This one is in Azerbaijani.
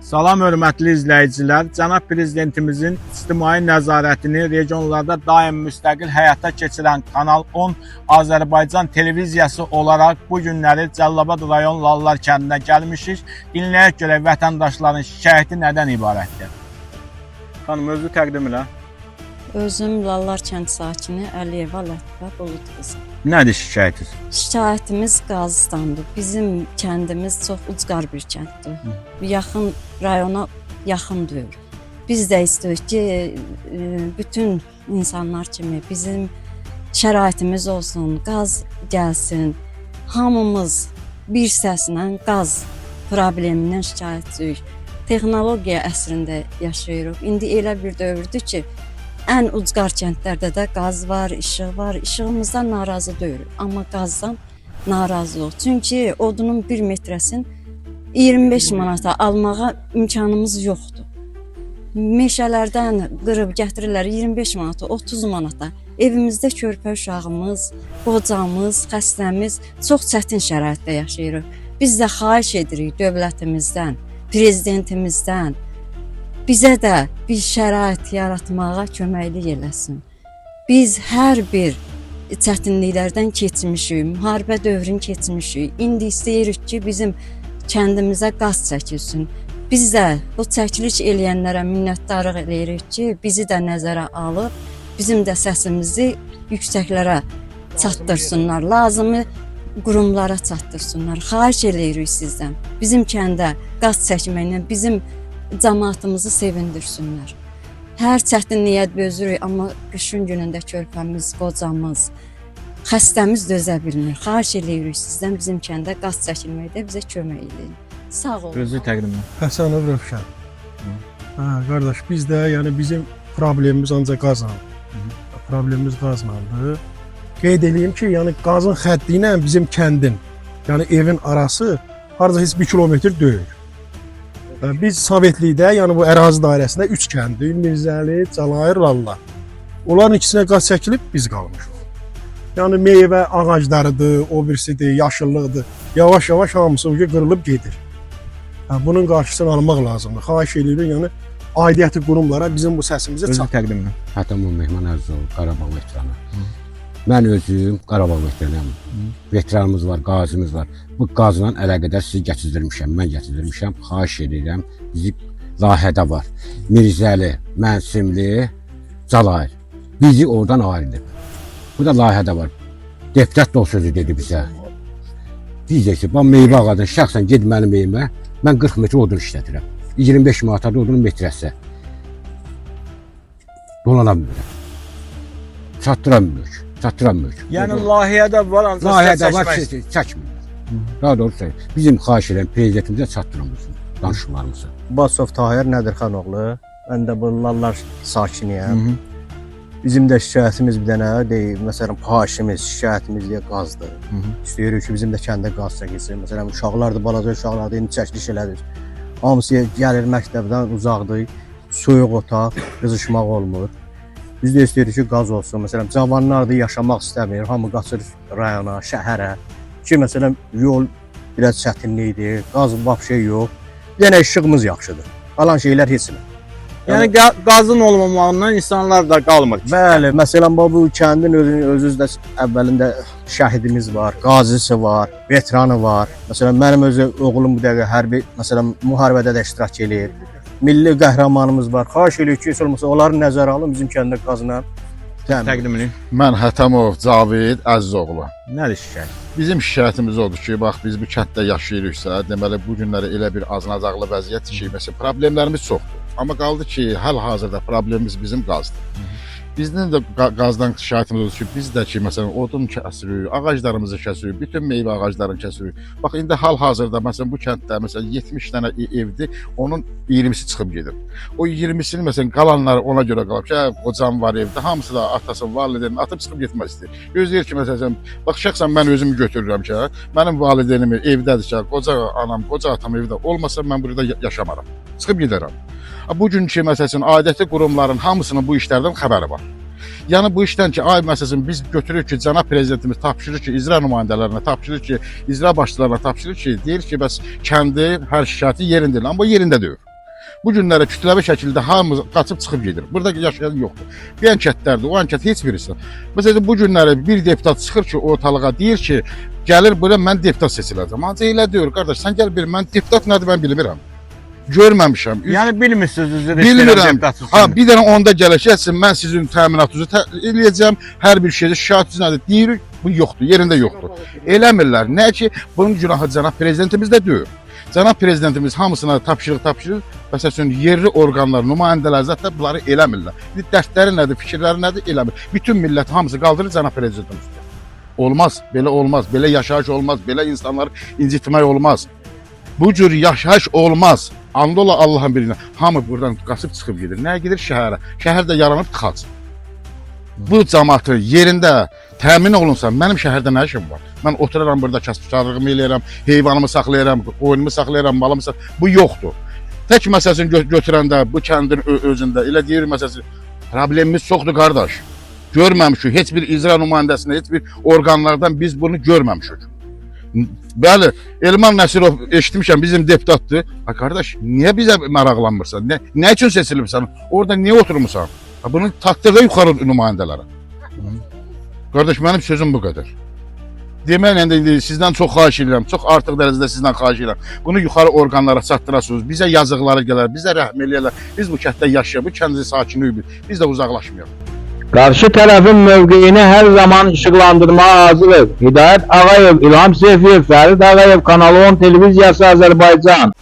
Salam hörmətli izləyicilər, Cənab Prezidentimizin ictimai nəzarətini regionlarda daim müstəqil həyata keçirən Kanal 10 Azərbaycan televiziyası olaraq bu günləri Cəlilabad rayon Lallar kəndinə gəlmişik. Dinləyək görək vətəndaşların şikayəti nədən ibarətdir? Xanım, özü təqdim elə. Özüm Lallar kənd sakini Əliyeva Lətifə Bulud qızı. Nədir şikayətiniz? Şikayətimiz qazdandır. Bizim kəndimiz çox ucqar bir kənddir. Yaxın rayona yaxın deyil. Biz də istəyirik ki, bütün insanlar kimi bizim şəraitimiz olsun, qaz gəlsin. Hamımız bir səslə qaz problemindən şikayətçiyik. Texnologiya əsrində yaşayırıq. İndi elə bir dövrdür ki, ən ucqar kəndlərdə də qaz var, işıq var. İşığımızdan narazı deyilik, amma qazdan narazıyıq. Çünki odunun 1 metrəsini 25 manata almağa imkanımız yoxdur. Meşələrdən qırıb gətirirlər 25 manata, 30 manata. Evimizdə körpə uşağımız, qocamız, xəstəmiz çox çətin şəraitdə yaşayırıq. Biz də xahiş edirik dövlətimizdən, prezidentimizdən, bizə də bir şərait yaratmağa köməklik eləsin. Biz hər bir çətinliklərdən keçmişik, müharibə dövrünü keçmişik. İndi istəyirik ki, bizim kəndimizə qaz çəkilsin. Biz də bu çəkiliş eləyənlərə minnətdarlıq eləyirik ki, bizi də nəzərə alıb, bizim də səsimizi yüksəklərə çatdırsınlar, lazımi qurumlara çatdırsınlar. Xahiş eləyirik sizdən. Bizim kəndə qaz çəkməklə bizim cəmaatımızı sevindirsinlər. Hər çətinliyə dözürük, amma qışın günündə körpəmiz, qocamız, xəstəmiz dözə bilmir. Xahiş eləyirik sizdən bizim kəndə qaz çəkilməkdə bizə kömək edin. Sağ olun. Özü təqdim elə. Həsənov Rövşən. Qardaş, bizdə yəni bizim problemimiz ancaq qazla. Problemimiz qazlandı. Qeyd edeyim ki, yəni qazın xətti ilə bizim kəndin, yəni evin arası harca heç 1 kilometr deyil. Biz Sovetlikdə, yəni bu ərazi dairəsində 3 kəndi, Mirzəli, Cəlayir, Lallar. Onların ikisinə qaz çəkilib biz qalmışıq. Yəni meyvə ağaclarıdır, o birisidir, yaşıllıqdır. Yavaş-yavaş hamısı qırılıb gedir. Bunun qarşısını almaq lazımdır. Xahiş edirik, yəni aidiyyəti qurumlara bizim bu səsimizi Özü çatdırın. təqdim elə. Hətamov Mehman Ərzov, Qarabağ veteranı. Mən özüm Qarabağ veteranıyam. Veteranımız var, qazimiz var. Bu qazla əlaqədar sizi gətirdirmişəm, mən gətirdirmişəm. Xahiş edirəm, bizi layihədə var. Mirzəli, Mənsimli, Cəlayir. Bizi oradan ayrılıb. Bu da layihədə var. Deputat da o sözü dedi bizə. Biz də ki, ben meyvə ağacına şəxsən ged mənim evimə, mən 40 metr odun işlədirəm. 25 manata odunun metrəsi. Dolanamıyorum. Çatdıramıyoruz. Yəni layihədə var, ancaq Layihədə var, çəkmək. çəkmir. Daha doğrusu söyleyeyim. Bizim xahiş edən prezidentimizə çatdıramıyorsun danışıqlarımızı. Basov Tahir Nədirxanoğlu. Mən də bu Lallar sakiniyəm. Bizim də şikayətimiz bir dənə deyil. Məsələn, paşimiz, şikayətimiz deyə qazdır. İstəyirik ki, bizim də kəndə qaz çəkilsin. Məsələn, uşaqlardır, balaca uşaqlardır, indi çəkiliş elədir. Hamısı gəlir məktəbdən uzaqdır, soyuq otaq, qızışmaq olmur. Biz də istəyirik ki, qaz olsun. Məsələn, cavanlar da yaşamaq istəmir, hamı qaçır rayona, şəhərə. Ki, məsələn, yol biraz çətinlikdir, qaz vəbşə yox. Bir dənə işığımız yaxşıdır. Qalan şeylər heç nə. Yəni qazın olmamağından insanlar da qalmır. Bəli, məsələn, bu kəndin özündə əvvəlində şəhidimiz var, qazisi var, veteranı var. Məsələn, mənim özü oğlum bu dəqiqə hərbi, məsələn, müharibədə də iştirak edir. Milli qəhrəmanımız var. Xahiş edirik ki, heç olmasa onları nəzərə alın, bizim kəndə qazına təmin. Təqdim elə. Mən Hətamov Cavid Əzizoğlu. Nədir şikayət? Bizim şikayətimiz odur ki, bax biz bu kənddə yaşayırıqsa, deməli bu günləri elə bir acınacaqlı vəziyyət ki, məsələn, problemlərimiz çoxdur. Amma qaldı ki, hal-hazırda problemimiz bizim qazdır. Bizdən də qazdan şikayətimiz odur ki, biz də ki, məsələn, odun kəsirik, ağaclarımızı kəsirik, bütün meyvə ağaclarını kəsirik. Bax, indi hal-hazırda, məsələn, bu kənddə, məsələn, 70 dənə evdir, onun 20'si çıxıb gedir. O 20'sini, məsələn, qalanları ona görə qalıb ki, qocam var evdə, hamısı da atasının, valideynini atıb çıxıb getmək istəyir. Gözləyir ki, məsələn, bax, şəxsən mən özümü götürürəm ki, mənim valideynim evdədir ki, qoca anam, qoca atam evdə olmasa mən burada yaşamaram, çıxıb gedərəm. Bu gün ki, məsələn, aidiyyəti qurumların hamısının bu işlərdən xəbəri var. Yəni bu işdən ki, ay məsələn biz götürürük ki, cənab prezidentimiz tapşırır ki, icra nümayəndələrinə tapşırır ki, icra başçılarına tapşırır ki, deyir ki, bəs kəndi hər şikayəti yerində, amma yerində deyil. Bu günlərə kütləvi şəkildə hamı qaçıb çıxıb gedir. Burada yaşayan yoxdur. Bir anketlərdir, o anket heç birisi. Məsələn, bu günlərə bir deputat çıxır ki, ortalığa deyir ki, gəlir bura mən deputat seçiləcəm. Ancaq elə deyir, qardaş, sən gəl bil, mən deputat nədir mən bilmirəm. Görməmişəm. Yəni bilmirsiniz üzr Bilmirəm. Ha, bir dənə onda gələcəksin, mən sizin təminatınızı eləyəcəm, hər bir şeydə şikayətiniz nədir? Deyir, bu yoxdur, yerində yoxdur. Eləmirlər. Nə ki, bunun günahı cənab prezidentimiz də deyir. Cənab prezidentimiz hamısına tapşırır. Məsələn, yerli orqanlar, nümayəndələr zətlə bunları eləmirlər. Dərdləri nədir, fikirləri nədir, eləmir. Bütün millət hamısı qaldırır cənab prezidentimiz. Olmaz, belə olmaz, belə yaşayış olmaz, belə insanları incitmək olmaz. Bu cür yaşayış olmaz. And ola Allahın birinə. Hamı buradan qaçıb çıxıb gedir. Nəyə gedir? Şəhərə. Şəhər də yaranıb tıxac. Bu cəmaatı yerində təmin olunsa, mənim şəhərdə nə işim var? Mən oturaram burada, kəsb-karlığımı eləyirəm, heyvanımı saxlayıram, qoyunumu saxlayıram, malımı saxlayıram. Bu yoxdur. Tək məsələsini götürəndə, bu kəndin özündə, elə deyir məsələsini, problemimiz çoxdur qardaş. Görməmişik, heç bir icra nümayəndəsində, heç bir orqanlardan biz bunu görməmişik. Bəli, Elman Nəsirov eşitmişəm, bizim deputatdır. Ha qardaş, niyə bizə maraqlanmırsan? Nə üçün seçilibsən? Orada niyə oturmuşsan? Bunu takdirdə yuxarı nümayəndələrə. Qardaş, mənim sözüm bu qədər. Deməklə indi sizdən çox xahiş edirəm, çox artıq dərəcədə sizdən xahiş edirəm. Bunu yuxarı orqanlara çatdırasınız, bizə yazıqları gələr, bizə rəhm eləyərlər. Biz bu kənddə yaşayaq, bu kəndin sakinliyik, biz də uzaqlaşmayaq. Karşı tarafın mövqeyini her zaman ışıklandırmaya hazırız. Hidayet Ağayev, İlham Seyfiyev, Ferit Ağayev, Kanal 10 Televizyası Azerbaycan.